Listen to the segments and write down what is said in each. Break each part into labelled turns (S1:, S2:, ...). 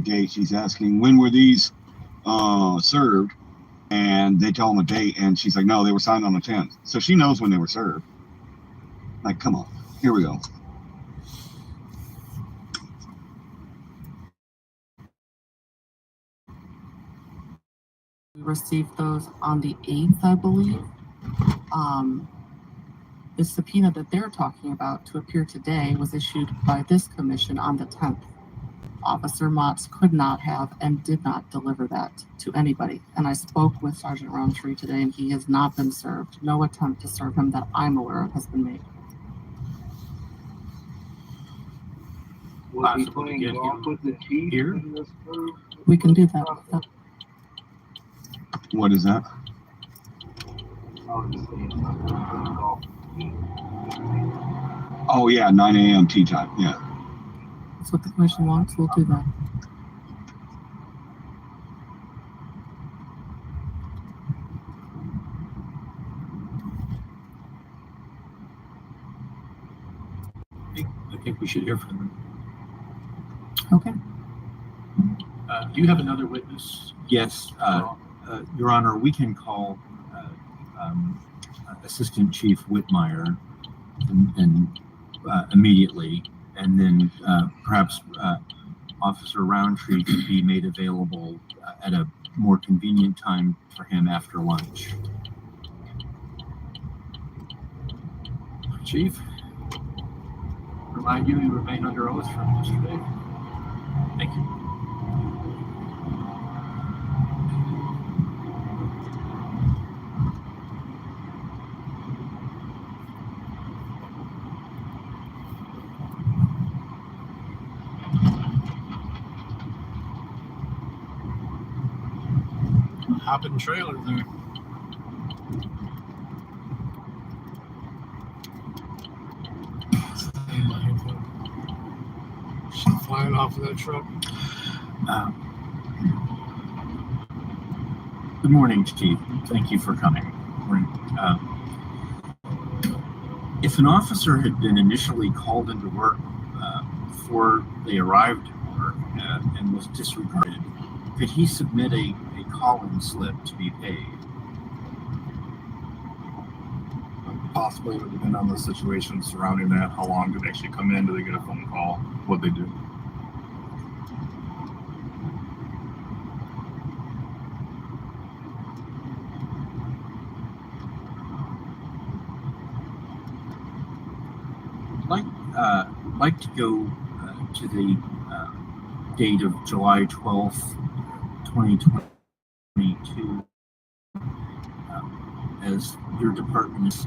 S1: gate. She's asking, when were these served? And they tell them a date, and she's like, no, they were signed on the 10th. So she knows when they were served. Like, come on. Here we go.
S2: We received those on the 8th, I believe. The subpoena that they're talking about to appear today was issued by this commission on the 10th. Officer Motz could not have and did not deliver that to anybody. And I spoke with Sergeant Roundtree today, and he has not been served. No attempt to serve him that I'm aware of has been made.
S3: Was he playing golf with the chief here?
S2: We can do that.
S1: What is that? Oh, yeah, 9 a.m. tea time. Yeah.
S2: That's what the commission wants. We'll do that.
S4: I think we should hear from them.
S2: Okay.
S4: Do you have another witness? Yes, Your Honor, we can call Assistant Chief Whitmire and immediately, and then perhaps Officer Roundtree can be made available at a more convenient time for him after lunch. Chief, remind you remain under oath from yesterday. Thank you. Hopping trailer there.
S5: She's flying off of that truck.
S4: Good morning, Chief. Thank you for coming. If an officer had been initially called into work before they arrived at work and was disregarded, could he submit a call-in slip to be paid?
S5: Possibly it would depend on the situation surrounding that. How long did they actually come in? Do they get a phone call? What they do?
S4: Like to go to the date of July 12th, 2022, as your department is.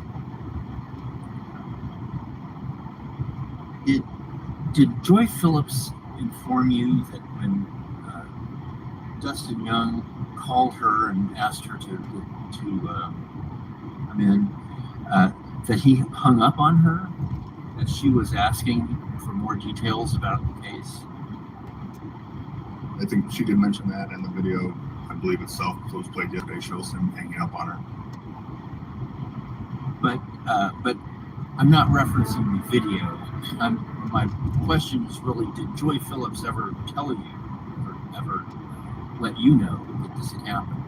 S4: Did Joy Phillips inform you that when Dustin Young called her and asked her to come in, that he hung up on her as she was asking for more details about the case?
S5: I think she did mention that in the video. I believe itself was played yesterday, shows him hanging up on her.
S4: But I'm not referencing the video. My question is really, did Joy Phillips ever tell you or ever let you know that this had happened?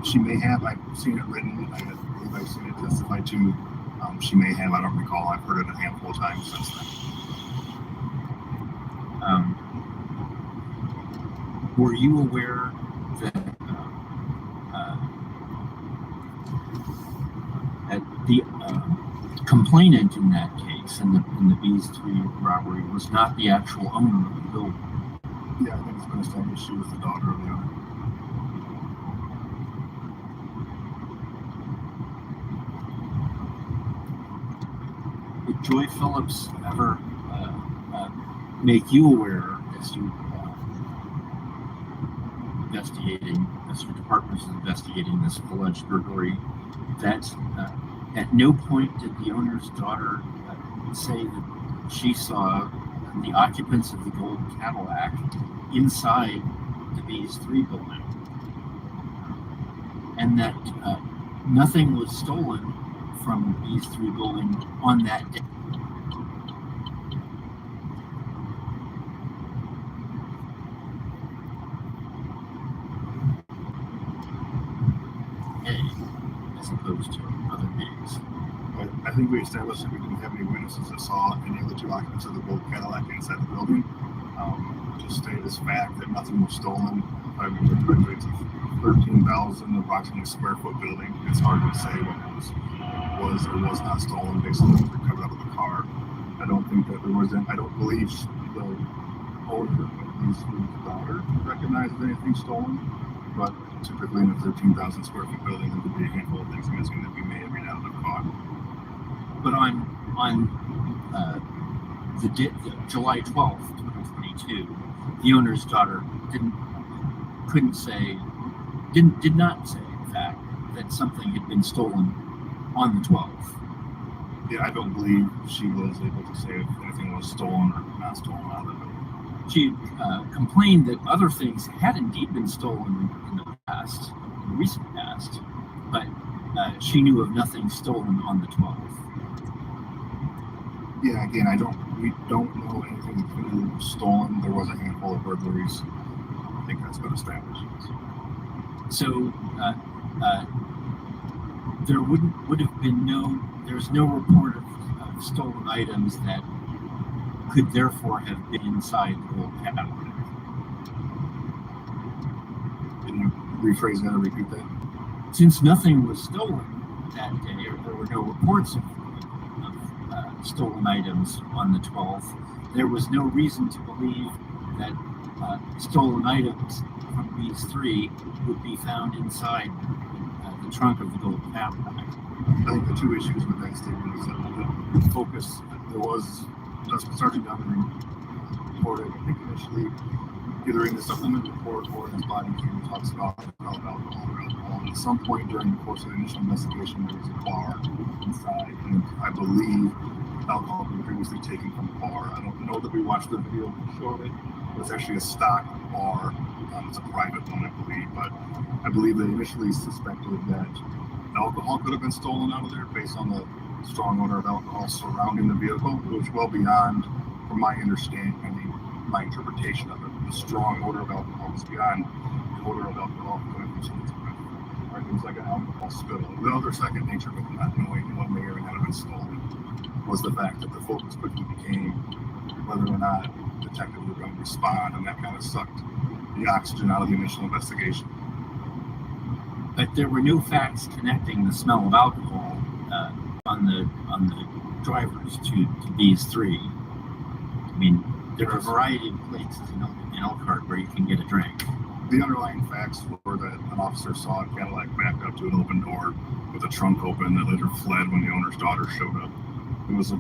S5: She may have. I've seen it written. I believe I've seen it testified to. She may have. I don't recall. I've heard it a handful of times since then.
S4: Were you aware that the complainant in that case, in the B's 3 robbery, was not the actual owner of the building?
S5: Yeah, I think it's been established she was the daughter of the owner.
S4: Did Joy Phillips ever make you aware, as you investigating, as your department is investigating this alleged burglary, that at no point did the owner's daughter say that she saw the occupants of the gold Cadillac inside the B's 3 building, and that nothing was stolen from the B's 3 building on that day? day as opposed to other days.
S5: But I think we established that we didn't have any witnesses that saw any of the two occupants of the gold Cadillac inside the building. Just stated as fact that nothing was stolen. I mean, it's a 13,000 approximately square foot building. It's hard to say what was or was not stolen based on what was recovered out of the car. I don't think that there was. I don't believe the owner, at least his daughter, recognized anything stolen. But typically in a 13,000 square foot building, there could be a handful of things missing that we may or may not have caught.
S4: But on the July 12th, 2022, the owner's daughter did not say, in fact, that something had been stolen on the 12th.
S5: Yeah, I don't believe she was able to say if anything was stolen or not stolen out of the building.
S4: She complained that other things had indeed been stolen in the past, in the recent past, but she knew of nothing stolen on the 12th.
S5: Yeah, again, we don't know anything definitively was stolen. There was a handful of burglaries. I think that's been established.
S4: So there's no report of stolen items that could therefore have been inside the gold Cadillac.
S5: Can you rephrase that or repeat that?
S4: Since nothing was stolen that day, or there were no reports of stolen items on the 12th, there was no reason to believe that stolen items from these three would be found inside the trunk of the gold Cadillac.
S5: I think the two issues with that statement is that the focus, there was Sergeant Dunn reported, I think initially, either in the supplement report or in his body cam, talks about alcohol. At some point during the course of the initial investigation, there was a bar inside, and I believe alcohol had been previously taken from the bar. I don't know that we watched the video showing it. It was actually a stock bar. It's a private one, I believe, but I believe they initially suspected that alcohol could have been stolen out of there based on the strong odor of alcohol surrounding the vehicle, which was well beyond, from my understanding, my interpretation of it. The strong odor of alcohol was beyond the odor of alcohol coming from someone's breath. Right? It was like an alcohol spill. The other second nature of not knowing what may or may not have been stolen was the fact that the focus quickly became whether or not detectives were going to respond, and that kind of sucked the oxygen out of the initial investigation.
S4: But there were no facts connecting the smell of alcohol on the drivers to these three. I mean, there are a variety of places in Elkhart where you can get a drink.
S5: The underlying facts were that an officer saw a Cadillac back up to an open door with a trunk open that later fled when the owner's daughter showed up. It was a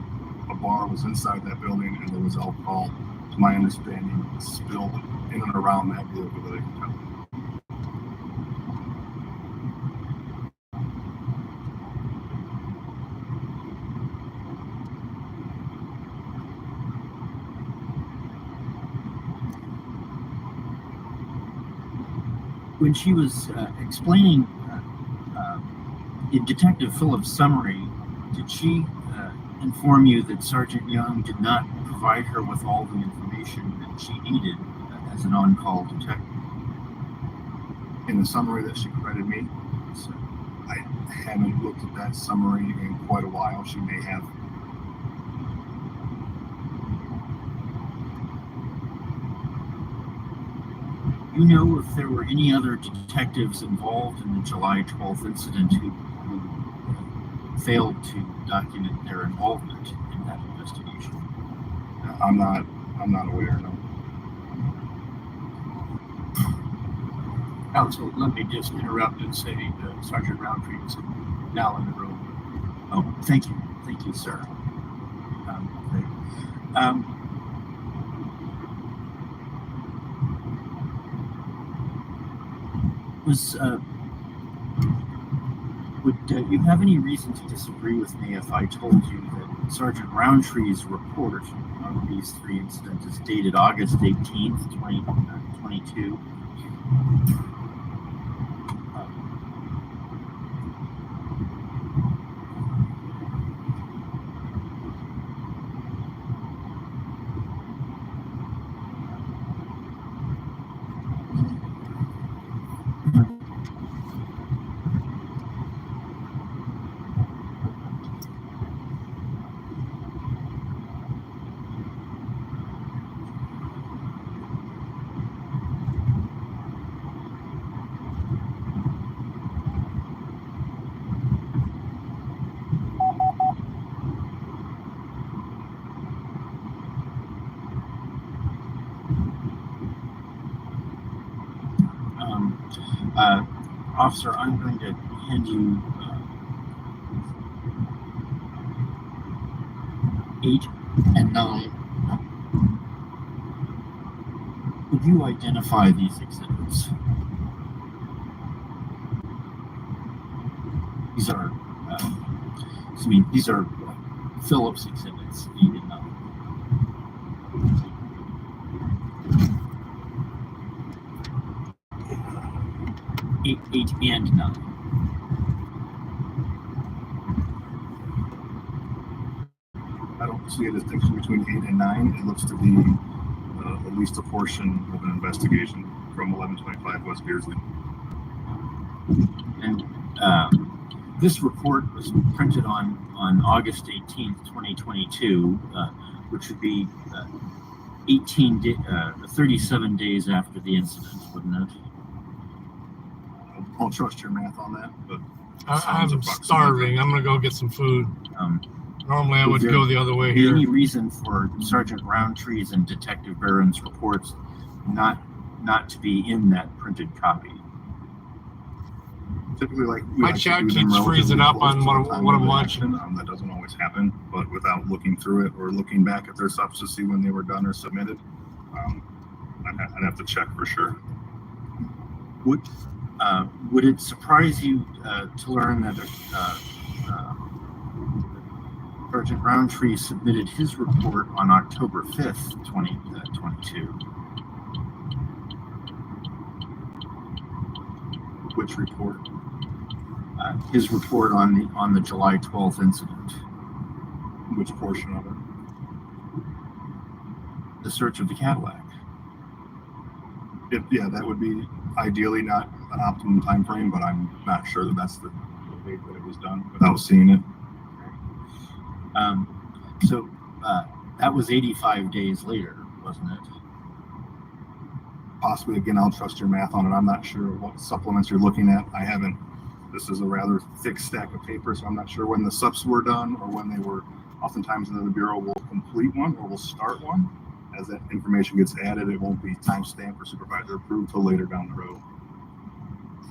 S5: bar was inside that building, and there was alcohol, to my understanding, spilled in and around that vehicle that they could tell.
S4: When she was explaining in Detective Phillips' summary, did she inform you that Sergeant Young did not provide her with all the information that she needed as an on-call detective?
S5: In the summary that she provided me, so I haven't looked at that summary in quite a while. She may have.
S4: You know if there were any other detectives involved in the July 12th incident who failed to document their involvement in that investigation?
S5: I'm not aware, no.
S3: Counsel, let me just interrupt and say Sergeant Roundtree is now in the room.
S4: Oh, thank you, sir.
S3: Great.
S4: Would you have any reason to disagree with me if I told you that Sergeant Roundtree's report on these three incidents is dated August 18th, 2022? Officer, I'm going to hand you 8 and 9. Would you identify these exhibits? These are, these are Phillips exhibits, 8 and 9. 8 and 9.
S5: I don't see a distinction between 8 and 9. It looks to be at least a portion of an investigation from 1125 West Beardsley.
S4: And this report was printed on August 18th, 2022, which would be 37 days after the incident, wouldn't it?
S5: I'll trust your math on that, but
S6: I'm starving. I'm gonna go get some food. Normally I would go the other way
S4: be
S6: here.
S4: Any reason for Sergeant Roundtree's and Detective Barron's reports not to be in that printed copy?
S5: Typically, like
S6: My chat keeps freezing up on what I'm watching.
S5: That doesn't always happen, but without looking through it or looking back at their subs to see when they were done or submitted, I'd have to check for sure.
S4: Would it surprise you to learn that Sergeant Roundtree submitted his report on October 5th, 2022?
S5: Which report?
S4: His report on the July 12th incident.
S5: Which portion of it?
S4: The search of the Cadillac.
S5: Yeah, that would be ideally not an optimum time frame, but I'm not sure that that's the date that it was done without seeing it.
S4: So that was 85 days later, wasn't it?
S5: Possibly. Again, I'll trust your math on it. I'm not sure what supplements you're looking at. I haven't. This is a rather thick stack of paper, so I'm not sure when the subs were done or when they were. Oftentimes, the Bureau will complete one or will start one. As that information gets added, it won't be timestamped or supervisor approved till later down the road.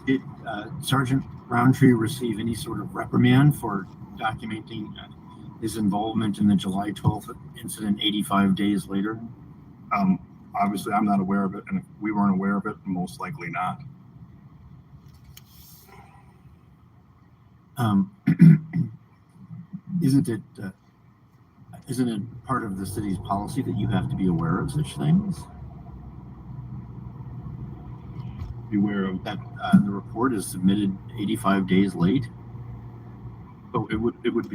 S4: Did Sergeant Roundtree receive any sort of reprimand for documenting his involvement in the July 12th incident 85 days later?
S5: Obviously, I'm not aware of it, and if we weren't aware of it, most likely not.
S4: Isn't it part of the city's policy that you have to be aware of such things?
S5: Beware of
S4: that the report is submitted 85 days late.
S5: So it would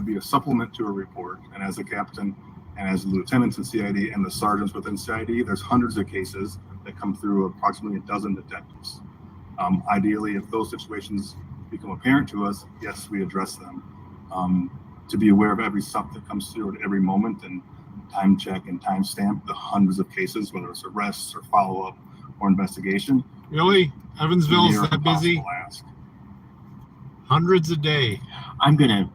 S5: be a supplement to a report, and as a captain and as lieutenants in CID and the sergeants within CID, there's hundreds of cases that come through approximately a dozen detectives. Ideally, if those situations become apparent to us, yes, we address them. To be aware of every sup that comes through at every moment and time check and time stamp the hundreds of cases, whether it's arrests or follow-up or investigation.
S6: Really? Evansville is that busy?
S5: Ask.
S6: Hundreds a day.
S4: I'm going to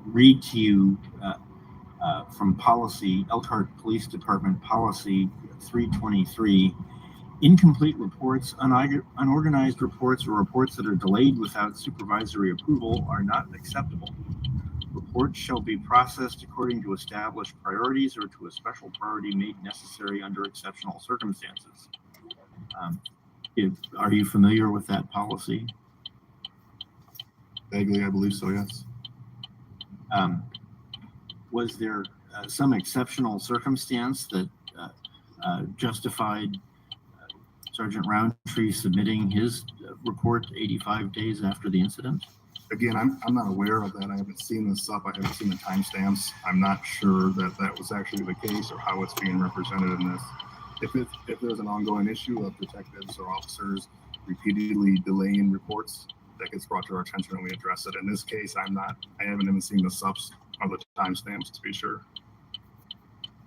S4: read to you from policy, Elkhart Police Department Policy 323. Incomplete reports, unorganized reports, or reports that are delayed without supervisory approval are not acceptable. Reports shall be processed according to established priorities or to a special priority made necessary under exceptional circumstances. Are you familiar with that policy?
S5: Vaguely, I believe so, yes.
S4: Was there some exceptional circumstance that justified Sergeant Roundtree submitting his report 85 days after the incident?
S5: Again, I'm not aware of that. I haven't seen this up. I haven't seen the timestamps. I'm not sure that was actually the case or how it's being represented in this. If there's an ongoing issue of detectives or officers repeatedly delaying reports, that gets brought to our attention and we address it. In this case, I haven't even seen the subs or the timestamps to be sure.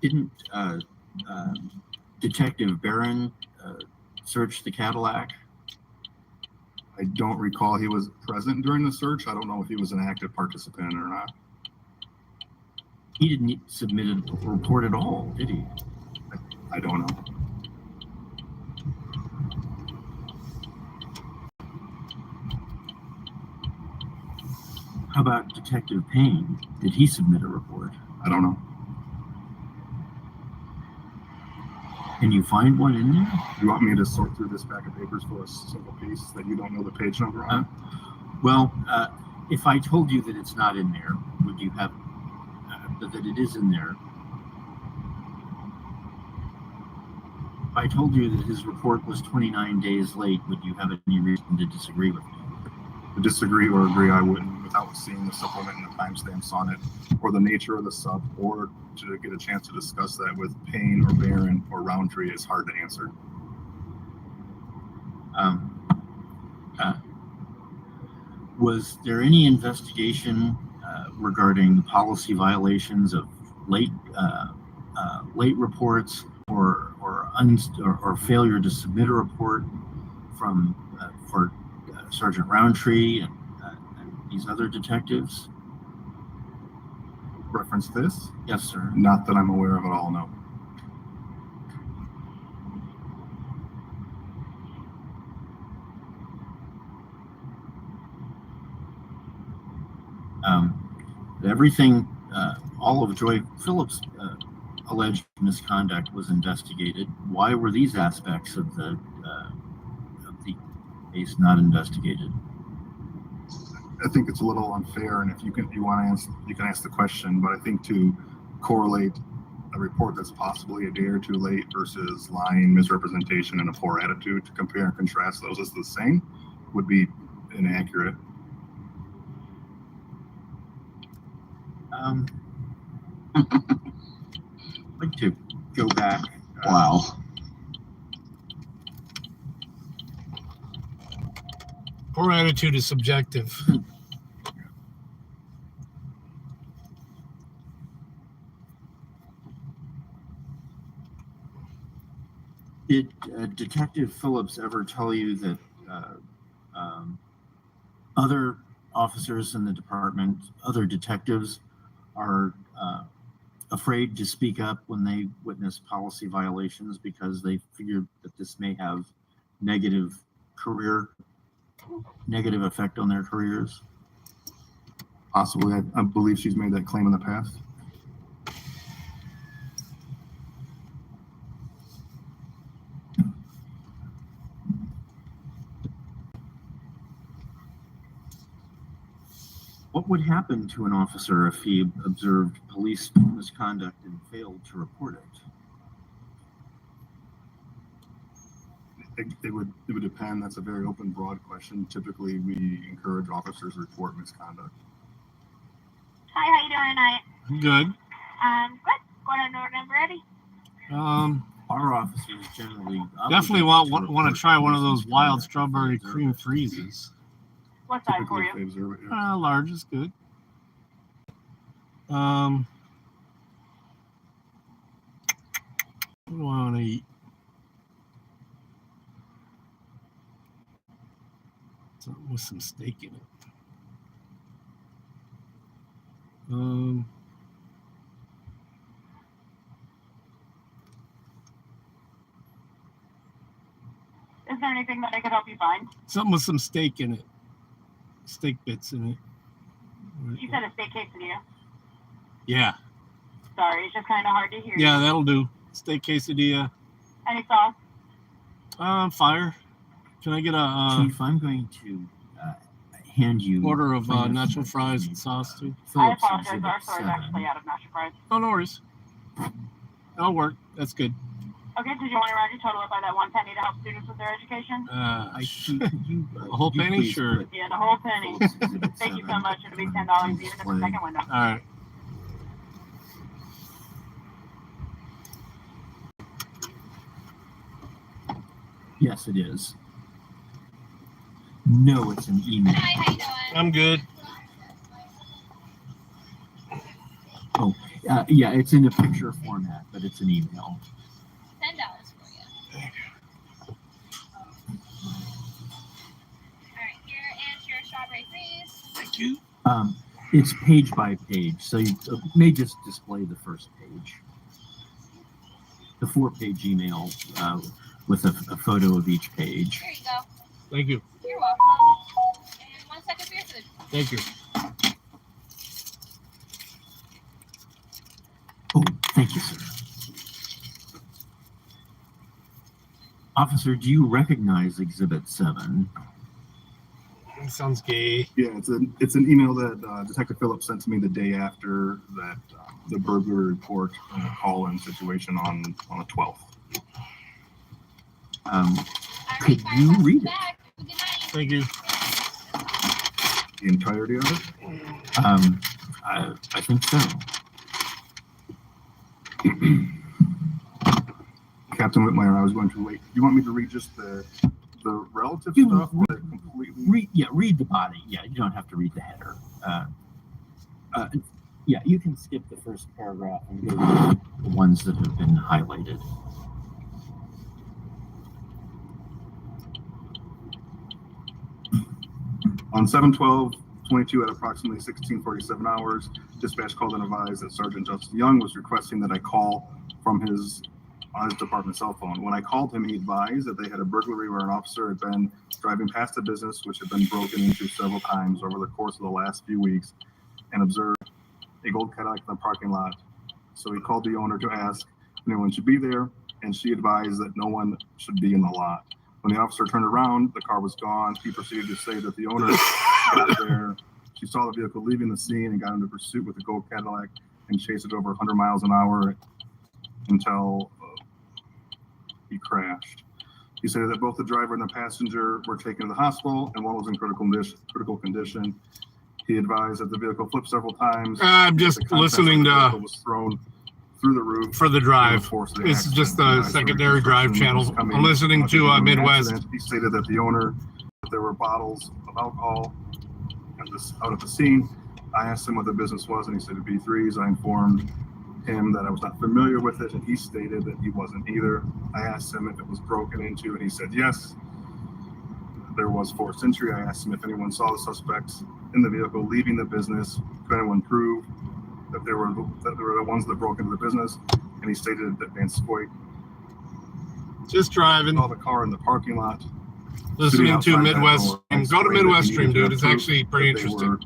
S4: Didn't Detective Barron search the Cadillac?
S5: I don't recall he was present during the search. I don't know if he was an active participant or not.
S4: He didn't submit a report at all, did he?
S5: I don't know.
S4: How about Detective Payne? Did he submit a report?
S5: I don't know.
S4: Can you find one in there?
S5: You want me to sort through this pack of papers for a single piece that you don't know the page number on?
S4: Well, if I told you that it's not in there, would you have, but that it is in there? If I told you that his report was 29 days late, would you have any reason to disagree with me?
S5: To disagree or agree, I wouldn't, without seeing the supplement and the timestamps on it, or the nature of the sub, or to get a chance to discuss that with Payne or Barron or Roundtree is hard to answer.
S4: Was there any investigation regarding policy violations of late reports or failure to submit a report from for Sergeant Roundtree and these other detectives?
S5: Reference this?
S4: Yes, sir.
S5: Not that I'm aware of at all, no.
S4: Everything, all of Joy Phillips' alleged misconduct was investigated. Why were these aspects of the case not investigated?
S5: I think it's a little unfair, and if you want to answer, you can ask the question. But I think to correlate a report that's possibly a day or two late versus lying, misrepresentation, and a poor attitude, to compare and contrast those as the same would be inaccurate.
S4: I'd like to go back.
S1: Wow.
S6: Poor attitude is subjective.
S4: Did Detective Phillips ever tell you that other officers in the department, other detectives, are afraid to speak up when they witness policy violations because they figured that this may have negative effect on their careers?
S5: Possibly. I believe she's made that claim in the past.
S4: What would happen to an officer if he observed police misconduct and failed to report it?
S5: It would depend. That's a very open, broad question. Typically, we encourage officers to report misconduct.
S7: Hi, how you doing tonight?
S6: Good.
S7: Good. Going on order number ready?
S4: Our officers generally
S6: Definitely want to try one of those wild strawberry cream freezes.
S7: What size for
S5: Typically,
S7: you?
S5: if they observe it, yeah.
S6: Large is good. What do I want to eat? Something with some steak in it.
S7: Is there anything that I could help you find?
S6: Something with some steak in it. Steak bits in it.
S7: You said a steak quesadilla.
S6: Yeah.
S7: Sorry, it's just kind of hard to hear.
S6: Yeah, that'll do. Steak quesadilla.
S7: Any sauce?
S6: Fire. Can I get a
S4: Chief, I'm going to hand you
S6: order of
S4: plaintiff's
S6: nacho fries and sauce too?
S7: I
S4: Phillips
S7: apologize.
S4: Exhibit
S7: Our store is
S4: 7.
S7: actually out of nacho fries.
S6: Oh, no worries. That'll work. That's good.
S7: Okay, did you want to round your total up by that 1 penny to help students with their education?
S4: I see you.
S6: A whole penny?
S4: please
S6: Sure.
S4: put
S7: Yeah, the whole penny.
S4: Phillips Exhibit
S7: Thank you
S4: 7
S7: so much. It'll be
S4: on
S7: $10 even at the
S4: display.
S7: second window.
S6: All right.
S4: Yes, it is. No, it's an email.
S7: Hi, how you doing?
S6: I'm good.
S4: Yeah, it's in a picture format, but it's an email.
S7: $10 for you. All right, here is your strawberry freeze.
S6: Thank you.
S4: It's page by page, so you may just display the first page. The 4-page email with a photo of each page.
S7: Here you go.
S6: Thank you.
S7: You're welcome. And 1 second for your food.
S6: Thank you.
S4: Thank you, sir. Officer, do you recognize Exhibit 7?
S6: Sounds gay.
S5: Yeah, it's an email that Detective Phillips sent to me the day after that the burglary report and the call-in situation on the 12th.
S4: Could you read it?
S6: Thank you.
S5: The entirety of it?
S4: I think so.
S5: Captain Whitmire, I was going to wait. You want me to read just the relative
S4: You
S5: stuff or completely?
S4: Read the body. Yeah, you don't have to read the header. Yeah, you can skip the first paragraph and go to the ones that have been highlighted.
S5: On 7/12/22 at approximately 16:47 hours, dispatch called and advised that Sergeant Justin Young was requesting that I call from on his department cell phone. When I called him, he advised that they had a burglary where an officer had been driving past a business which had been broken into several times over the course of the last few weeks and observed a gold Cadillac in the parking lot. So he called the owner to ask if anyone should be there, and she advised that no one should be in the lot. When the officer turned around, the car was gone. He proceeded to say that the owner got there. She saw the vehicle leaving the scene and got into pursuit with the gold Cadillac and chased it over 100 miles an hour until he crashed. He said that both the driver and the passenger were taken to the hospital and one was in critical condition. He advised that the vehicle flipped several times.
S6: I'm just listening to
S5: was thrown through the roof
S6: for the drive. This is just the secondary drive channel. I'm listening to Midwest.
S5: He stated that the owner, that there were bottles of alcohol out at the scene. I asked him what the business was, and he said B3s. I informed him that I was not familiar with it, and he stated that he wasn't either. I asked him if it was broken into, and he said yes. There was forced entry. I asked him if anyone saw the suspects in the vehicle leaving the business. Could anyone prove that they were the ones that broke into the business? And he stated that Van Scoit
S6: Just driving,
S5: saw the car in the parking lot.
S6: listening to Midwest. Go to Midwest Stream, dude. It's actually pretty
S5: That they
S6: interesting.
S5: were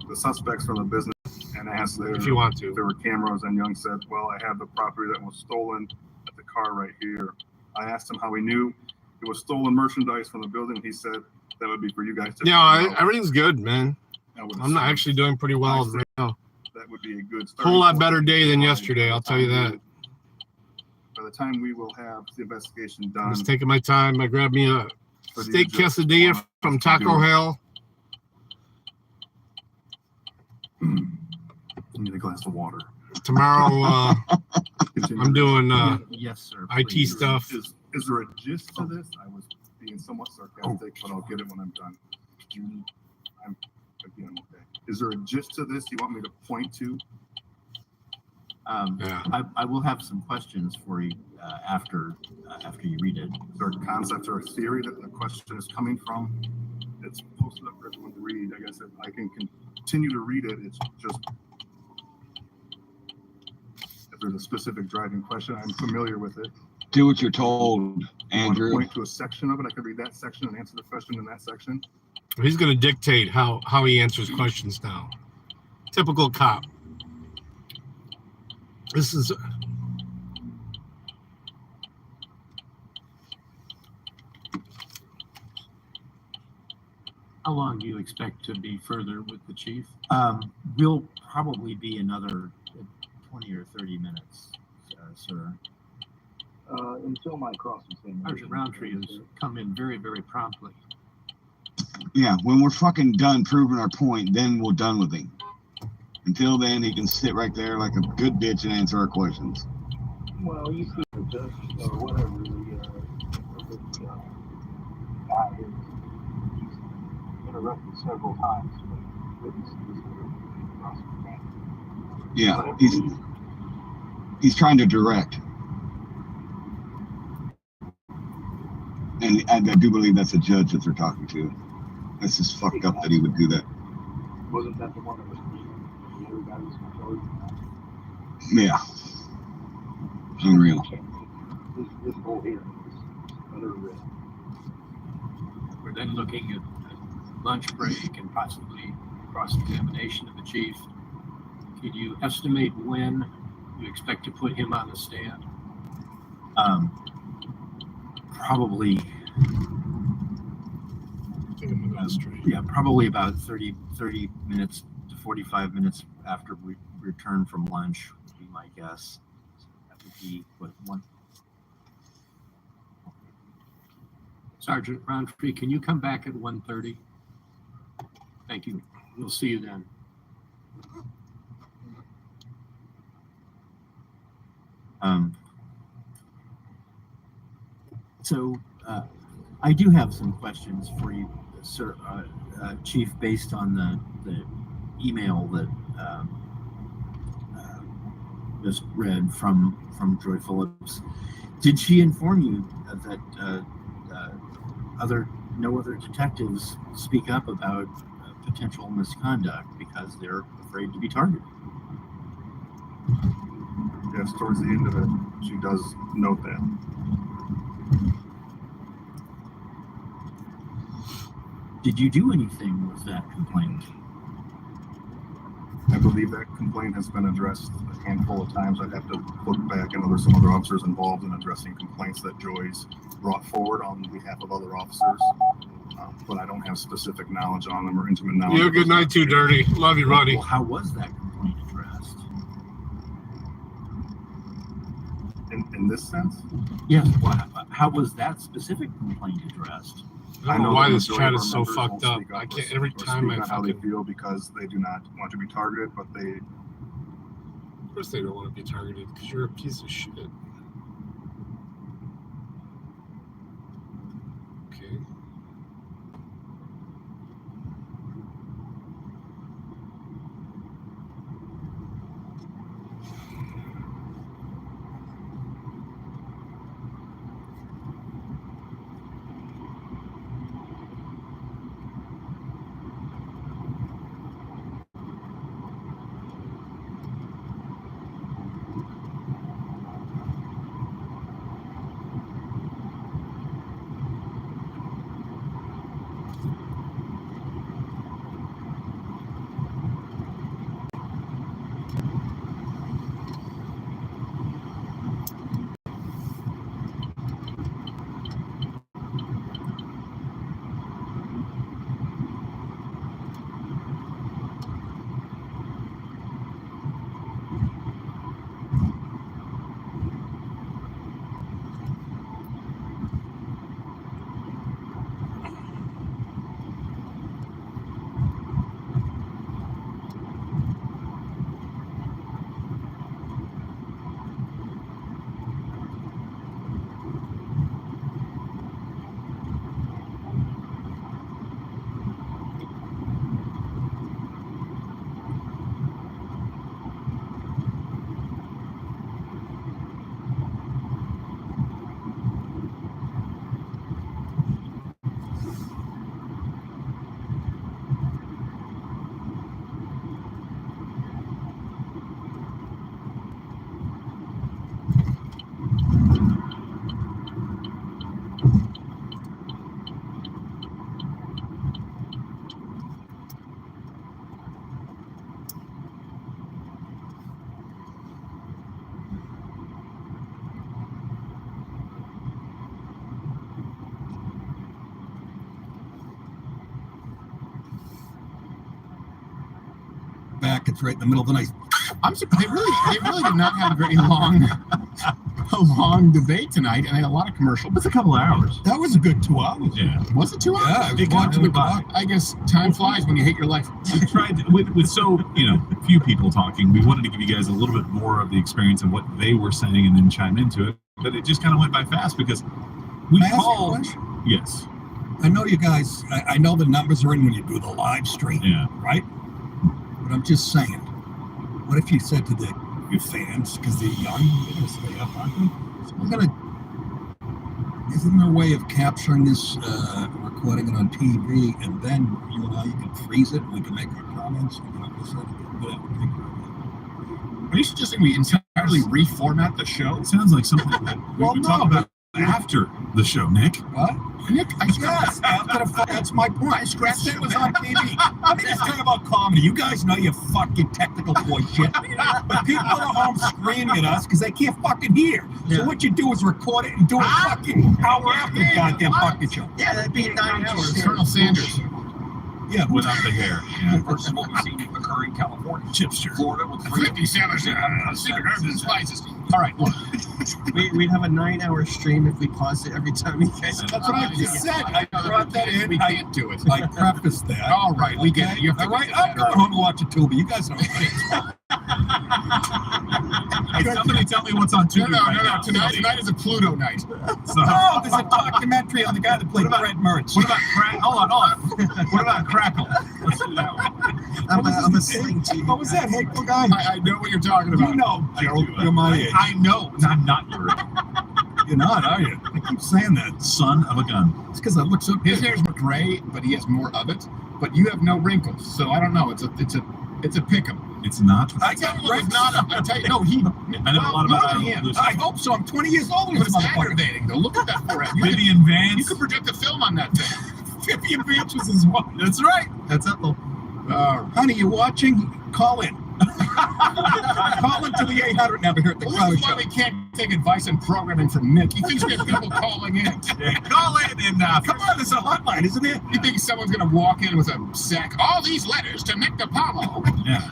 S5: the suspects from the business, and asked
S6: If you want to.
S5: if there were cameras, and Young said, well, I have the property that was stolen at the car right here. I asked him how he knew it was stolen merchandise from the building. He said that would be for you guys to
S6: Yeah, everything's good, man.
S5: I would
S6: I'm not
S5: assume
S6: actually doing pretty well right now.
S5: that would be a good start.
S6: Whole lot better day than yesterday, I'll tell you that.
S5: By the time we will have the investigation
S6: I'm
S5: done,
S6: just taking my time. I grabbed me a
S5: for the
S6: steak
S5: judge-
S6: quesadilla from Taco Hell.
S5: I need a glass of water.
S6: Tomorrow,
S5: Continue.
S6: I'm doing
S4: Yes, sir.
S6: IT
S4: please.
S6: stuff.
S5: Is there a gist to this? I was being somewhat sarcastic, but I'll get it when I'm done. Again, okay. Is there a gist to this you want me to point to?
S6: Yeah.
S4: I will have some questions for you after you read it.
S5: Is there a concept or a theory that the question is coming from? It's posted up for everyone to read. I guess I can continue to read it. It's just if there's a specific driving question, I'm familiar with it.
S1: Do what you're told,
S5: You want to
S1: Andrew.
S5: point to a section of it? I could read that section and answer the question in that section.
S6: He's going to dictate how he answers questions now. Typical cop. This is
S3: How long do you expect to be further with the chief?
S4: We'll probably be another 20 or 30 minutes, sir.
S8: Until my crossing statement.
S3: Sergeant Roundtree has come in very, very promptly.
S1: Yeah, when we're fucking done proving our point, then we're done with him. Until then, he can sit right there like a good bitch and answer our questions.
S8: Well, you see the judge or whatever the guy is. He's interrupted several times when witnesses are crossing.
S1: Yeah, he's trying to direct. And I do believe that's a judge that they're talking to. That's just fucked up that he would do that.
S8: Wasn't that the one that was the other guy was controlled?
S1: Yeah. Unreal.
S8: This whole hearing is under arrest.
S3: We're then looking at lunch break and possibly cross-examination of the chief. Can you estimate when You expect to put him on the stand?
S4: Probably,
S6: I think I'm going straight.
S4: yeah, probably about 30 minutes to 45 minutes after we return from lunch would be my guess. That would be what, one.
S3: Sergeant Roundtree, can you come back at 1:30? Thank you. We'll see you then.
S4: So I do have some questions for you, sir, Chief, based on the email that just read from Joy Phillips. Did she inform you that no other detectives speak up about potential misconduct because they're afraid to be targeted?
S5: Yes, towards the end of it, she does note that.
S4: Did you do anything with that complaint?
S5: I believe that complaint has been addressed a handful of times. I'd have to look back. I know there's some other officers involved in addressing complaints that Joy's brought forward on behalf of other officers, but I don't have specific knowledge on them or intimate knowledge.
S6: You have a good night too, Dirty. Love you, buddy.
S4: Well, how was that complaint addressed?
S5: In this sense?
S4: Yes. Well, how was that specific complaint addressed?
S6: I don't know why
S5: that
S6: this
S5: the
S6: chat
S5: majority
S6: is
S5: of
S6: so
S5: our members
S6: fucked
S5: won't
S6: up.
S5: speak
S6: I can't.
S5: or
S6: Every
S5: speak
S6: time
S5: on
S6: I
S5: how they
S6: fucking.
S5: feel because they do not want to be targeted, but they
S6: Of course they don't want to be targeted because you're a piece of shit. Okay.
S9: Back, it's right in the middle of the night.
S10: I'm surprised. They really did not have a very long debate tonight, and I had a lot of commercial.
S9: It's a couple of hours. That was a good 2 hours.
S11: Yeah.
S10: Was it 2 hours?
S9: Yeah, it was watching the clock.
S10: I guess time flies when you hate your life.
S11: We tried with so few people talking. We wanted to give you guys a little bit more of the experience of what they were saying and then chime into it. But it just kind of went by fast because we
S9: Can I ask you a
S11: called.
S9: question?
S11: Yes.
S9: I know you guys, I know the numbers are in when you do the live stream,
S11: Yeah.
S9: right? But I'm just saying, what if you said to your fans, because they're young, they're going to stay up, aren't they? So isn't there a way of capturing this, recording it on TV, and then, you can freeze it, and we can make our comments,
S10: Are you suggesting we entirely reformat the show?
S11: It sounds like something that we
S9: Well,
S11: would talk
S9: no,
S11: about after the show, Nick.
S9: What?
S10: Nick,
S9: Yes, after the that's my point.
S10: I scratched
S9: That was on TV. Let me just talk about comedy. You guys know your fucking technical bullshit. But people at home screaming at us because they can't fucking hear. So what you do is record it and do it fucking hour after the goddamn fucking show.
S8: Yeah, that'd be 9 hours.
S10: Colonel Sanders.
S9: Yeah,
S11: Without the hair. Yeah.
S8: Versus what we've seen occur in California.
S9: Chipster.
S8: Florida with
S10: 57 secret herbs and spices. All right, look.
S8: We'd have a 9-hour stream if we paused it every time you guys.
S9: That's what I just said. I brought that in.
S10: We can't do it.
S9: I prefaced that.
S10: All right, we get it. You have to
S9: All right,
S10: get
S9: I'm
S10: that.
S9: going home to watch a Tubi. You guys know.
S11: Hey, somebody tell me what's on Tubi
S10: No.
S11: right now.
S10: Tonight is a Pluto night.
S11: So,
S9: Oh, there's a documentary on the guy that played Fred Mertz.
S11: what about Crackle? Hold on. What about Crackle? Let's do that one.
S8: I'm a Sling TV.
S9: What was that hateful guy?
S10: I know what you're talking about.
S9: You know,
S11: I
S9: Joe,
S11: do.
S9: you're my age.
S11: I know. I'm not your
S9: You're not, are you? I keep saying that.
S11: son of a gun.
S9: It's because I look so
S10: His
S9: good.
S10: hair's more gray, but he has more of it. But you have no wrinkles, so I don't know. It's a pick'em.
S11: It's not.
S9: I got
S10: It's
S9: wrinkles.
S10: not. I tell you, no.
S11: I know a lot about
S10: him.
S11: evolution.
S9: I hope so. I'm 20 years old.
S10: But
S9: This
S10: it's
S9: motherfucker.
S10: aggravating, though. Look at that forehead. You
S11: Vivian Vance.
S10: could project a film on that thing.
S9: Vivian Vance was his wife.
S11: That's right. That's Ethel.
S9: Honey, you watching? Call in. Call into the 800 never heard the
S10: Well,
S9: crowd
S10: this is why
S9: show.
S10: we can't take advice on programming from Nick. He thinks we have people calling in.
S11: Yeah, call in and
S9: Come on, there's a hotline, isn't there?
S10: He thinks someone's going to walk in with a sack. All these letters to Nick DiPaolo.
S11: yeah.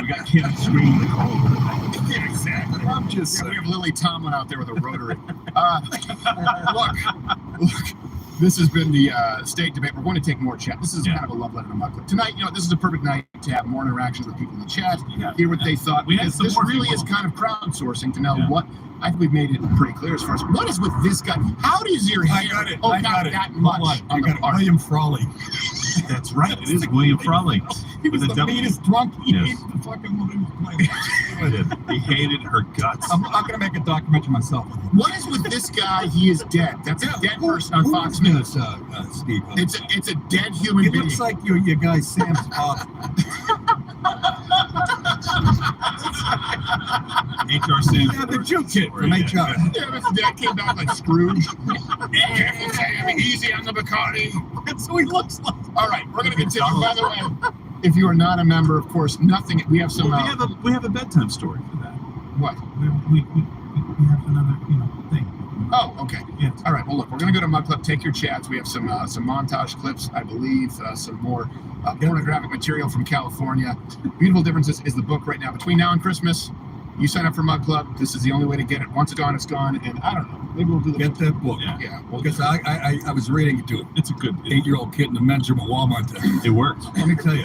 S11: We got Kim screaming the call over the night.
S10: Yeah, exactly.
S9: I'm just
S10: Yeah, we have Lily Tomlin out there with a rotary. Look. This has been the state debate. We're going to take more chat. This is kind of a love letter to Mud Club. Tonight, this is a perfect night to have more interactions with people in the chat, hear what they thought.
S11: We had
S10: Because
S11: some
S10: this
S11: more
S10: really
S11: people.
S10: is kind of crowdsourcing to know what. I think we've made it pretty clear as far as what is with this guy. How does your hair
S9: I got it.
S10: poke out that much
S9: Hold on.
S10: on
S9: I
S10: the
S9: got it.
S10: part?
S9: William Frawley.
S11: That's right. It is William Frawley.
S9: He was
S11: With a
S9: the
S11: W.
S9: meanest drunk. He
S11: Yes.
S9: hated the fucking woman who was playing.
S11: He hated her guts.
S9: I'm going to make a documentary myself.
S10: What is with this guy? He is dead. That's a dead person on Fox News.
S9: Steve.
S10: It's a dead human
S9: He
S10: being.
S9: looks like your guy Sam's father.
S11: HR Sam.
S9: Yeah, the Jew kid from
S11: Yeah.
S9: HR.
S10: Yeah, his dad came back like Scrooge. Careful, Sam. Easy on the Bacardi.
S9: That's who he looks like.
S10: All right, we're going to continue. By the way, if you are not a member, of course, nothing. We have some.
S11: We have a bedtime story for that.
S10: What?
S11: We have another thing.
S10: Oh, okay.
S11: Yeah.
S10: All right. Well, look, we're going to go to Mud Club. Take your chats. We have some montage clips, I believe, some more pornographic material from California. Beautiful Differences is the book right now. Between now and Christmas, you sign up for Mud Club. This is the only way to get it. Once it's gone, it's gone. And I don't know. Maybe we'll do the
S9: Get that book.
S10: Yeah. Well,
S9: Because I was reading it to an
S11: It's a good.
S9: 8-year-old kid in the men's room at Walmart today.
S11: It works.
S9: Let me tell you.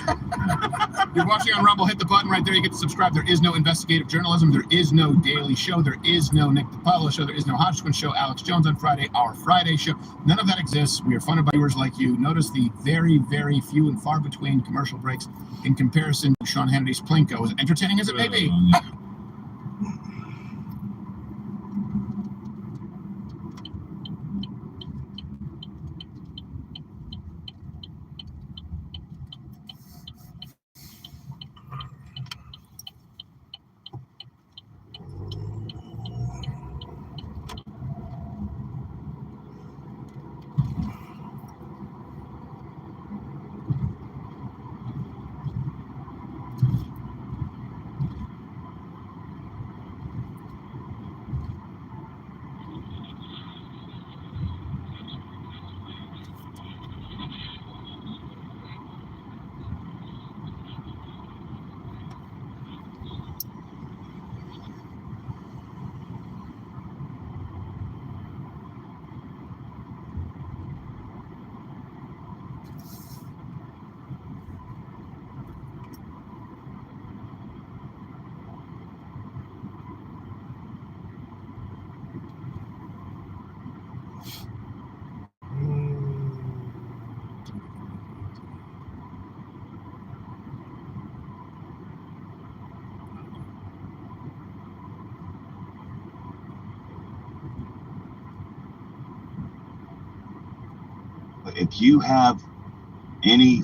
S10: you're watching on Rumble. Hit the button right there. You get to subscribe. There is no investigative journalism. There is no daily show. There is no Nick DiPaolo show. There is no Hodgkin show. Alex Jones on Friday. Our Friday show. None of that exists. We are funded by viewers like you. Notice the very, very few and far between commercial breaks in comparison to Sean Hannity's Plinko. As entertaining as it may be.
S1: If you have any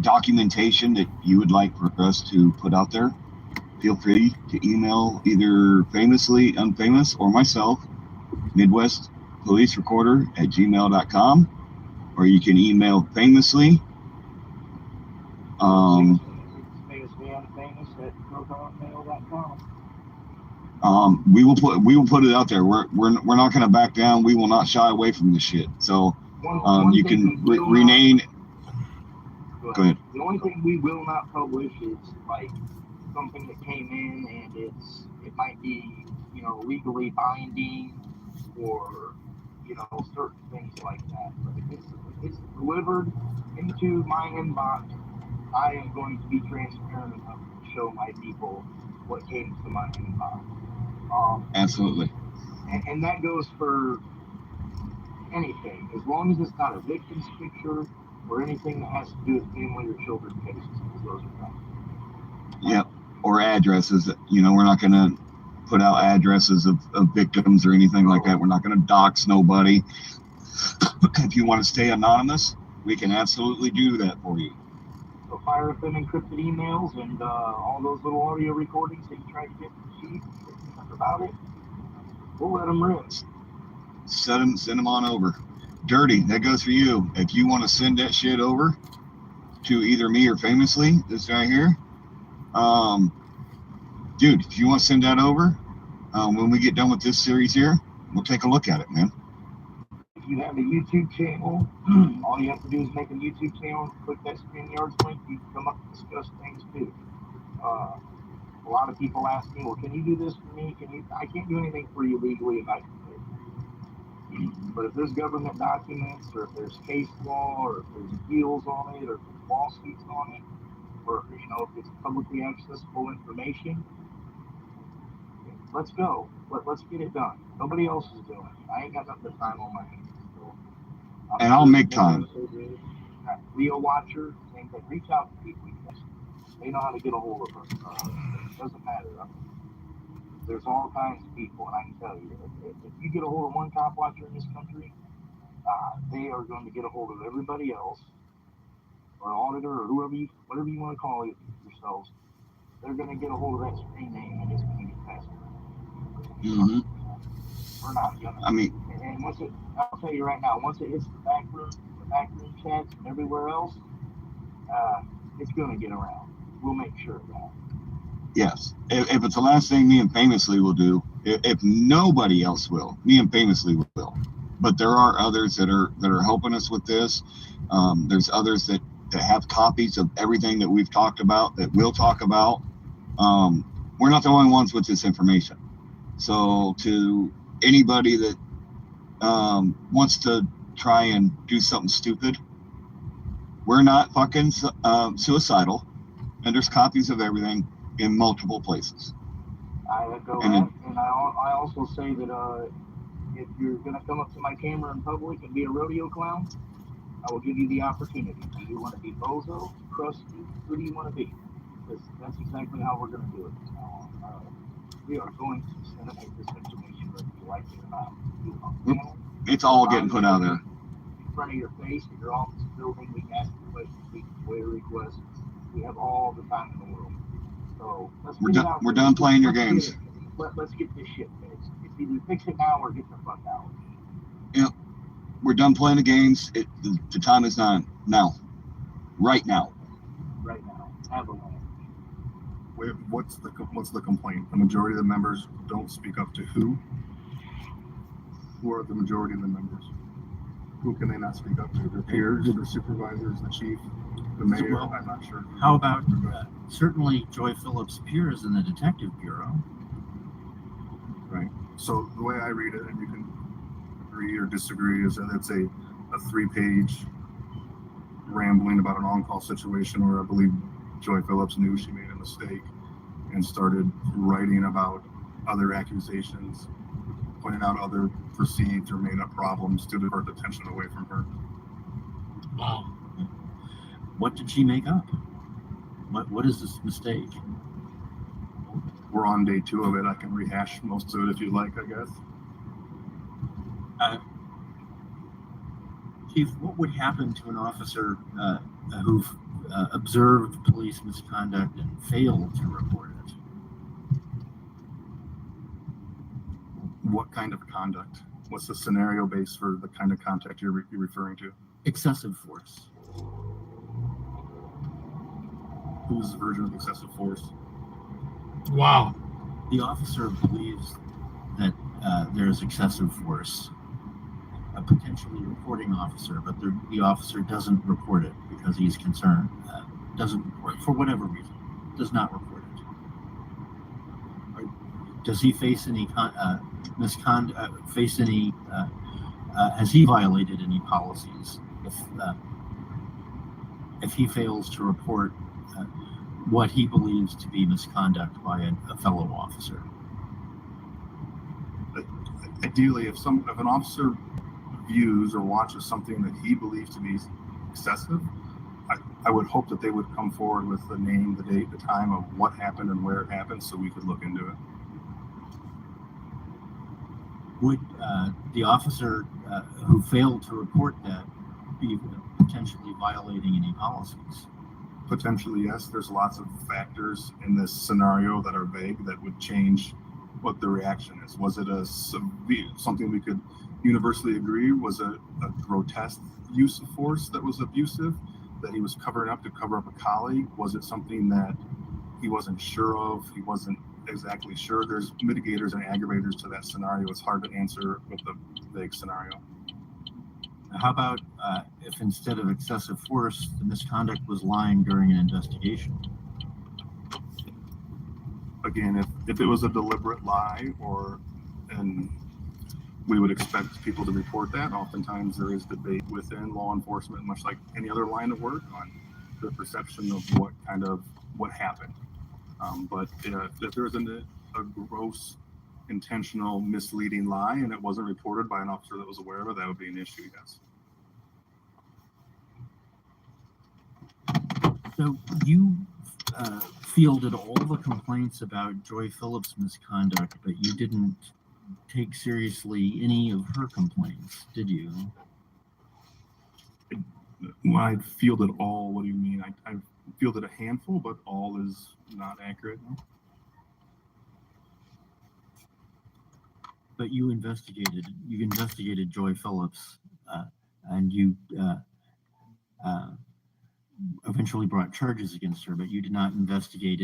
S1: documentation that you would like for us to put out there, feel free to email either Famously Unfamous or myself, MidwestPoliceRecorder@gmail.com, or you can email Famously.
S8: Famously Unfamous at protonmail.com.
S1: We will put it out there. We're not going to back down. We will not shy away from this shit. So you can rename. Go ahead.
S8: The only thing we will not publish is like something that came in and it might be, legally binding or, certain things like that. But if it's delivered into my inbox, I am going to be transparent enough to show my people what came to my inbox.
S1: Absolutely.
S8: And that goes for anything, as long as it's not a victim's picture or anything that has to do with family or children cases. Those are fine.
S1: Yep. Or addresses. We're not going to put out addresses of victims or anything like that. We're not going to dox nobody. If you want to stay anonymous, we can absolutely do that for you.
S8: So fire up them encrypted emails and all those little audio recordings that you tried to get from the chief about it. We'll let them rip.
S1: Send them on over. Dirty, that goes for you. If you want to send that shit over to either me or Famously, this right here, dude, if you want to send that over, when we get done with this series here, we'll take a look at it, man.
S8: If you have a YouTube channel, all you have to do is make a YouTube channel, click that StreamYard link, you can come up and discuss things too. A lot of people ask me, well, can you do this for me? I can't do anything for you legally if I can do it. But if there's government documents, or if there's case law, or if there's appeals on it, or if there's lawsuits on it, or if it's publicly accessible information, let's go. Let's get it done. Nobody else is doing it. I ain't got nothing but time on my hands. So
S1: and I'll make time.
S8: Leo Watcher, same thing. Reach out to people. They know how to get a hold of us. It doesn't matter. There's all kinds of people, and I can tell you, if you get a hold of one cop watcher in this country, they are going to get a hold of everybody else, or auditor, or whatever you want to call it yourselves. They're going to get a hold of that screen name, and it's going to get faster.
S1: Mm-hmm.
S8: We're not gonna. And I'll tell you right now, once it hits the back room chats and everywhere else, it's going to get around. We'll make sure of that.
S1: Yes. If it's the last thing me and Famously will do, if nobody else will, me and Famously will. But there are others that are helping us with this. There's others that have copies of everything that we've talked about, that we'll talk about. We're not the only ones with this information. So to anybody that wants to try and do something stupid, we're not fucking suicidal, and there's copies of everything in multiple places.
S8: I echo that, and I also say that if you're going to come up to my camera in public and be a rodeo clown, I will give you the opportunity. Do you want to be bozo, crusty? Who do you want to be? Because that's exactly how we're going to do it from now on. We are going to disseminate this information whether you like it or not.
S1: It's all getting put out there.
S8: In front of your face in your office building, we can ask you questions, we can FOIA requests. We have all the time in the world. So
S1: we're done playing your games.
S8: Let's get this shit fixed. It's either fix it now or get the fuck out.
S1: Yep. We're done playing the games. The time is now. Right now.
S8: Right now. Have a land.
S5: What's the complaint? The majority of the members don't speak up to who? Who are the majority of the members? Who can they not speak up to? Their peers, their supervisors, the chief, the mayor?
S4: Well,
S5: I'm not sure.
S4: How about certainly Joy Phillips' peers in the Detective Bureau?
S5: Right. So the way I read it, and you can agree or disagree, is that it's a 3-page rambling about an on-call situation where I believe Joy Phillips knew she made a mistake and started writing about other accusations, pointing out other perceived or made up problems to divert attention away from her.
S6: Wow.
S4: What did she make up? What is this mistake?
S5: We're on day 2 of it. I can rehash most of it if you'd like, I guess.
S4: Chief, what would happen to an officer who observed police misconduct and failed to report it?
S5: what kind of conduct? What's the scenario base for the kind of contact you're referring to?
S4: Excessive force.
S5: Whose version of excessive force?
S6: Wow.
S4: The officer believes that there's excessive force. A potentially reporting officer, but the officer doesn't report it because he's concerned. Doesn't report it for whatever reason. Does not report it. Does he face any misconduct? Has he violated any policies? If he fails to report what he believes to be misconduct by a fellow officer.
S5: Ideally, if an officer views or watches something that he believes to be excessive, I would hope that they would come forward with the name, the date, the time of what happened and where it happened, so we could look into it.
S4: Would the officer who failed to report that be potentially violating any policies?
S5: Potentially, yes. There's lots of factors in this scenario that are vague that would change what the reaction is. Was it something we could universally agree was a grotesque use of force that was abusive, that he was covering up to cover up a colleague? Was it something that he wasn't sure of? He wasn't exactly sure. There's mitigators and aggravators to that scenario. It's hard to answer with a vague scenario.
S4: How about if instead of excessive force, the misconduct was lying during an investigation?
S5: Again, if it was a deliberate lie, and we would expect people to report that. Oftentimes there is debate within law enforcement, much like any other line of work, on the perception of what happened. But if there isn't a gross, intentional, misleading lie and it wasn't reported by an officer that was aware of it, that would be an issue, yes.
S4: So you fielded all the complaints about Joy Phillips' misconduct, but you didn't take seriously any of her complaints, did you?
S5: When I fielded all, what do you mean? I fielded a handful, but all is not accurate. No?
S4: But you investigated Joy Phillips, and you eventually brought charges against her, but you did not investigate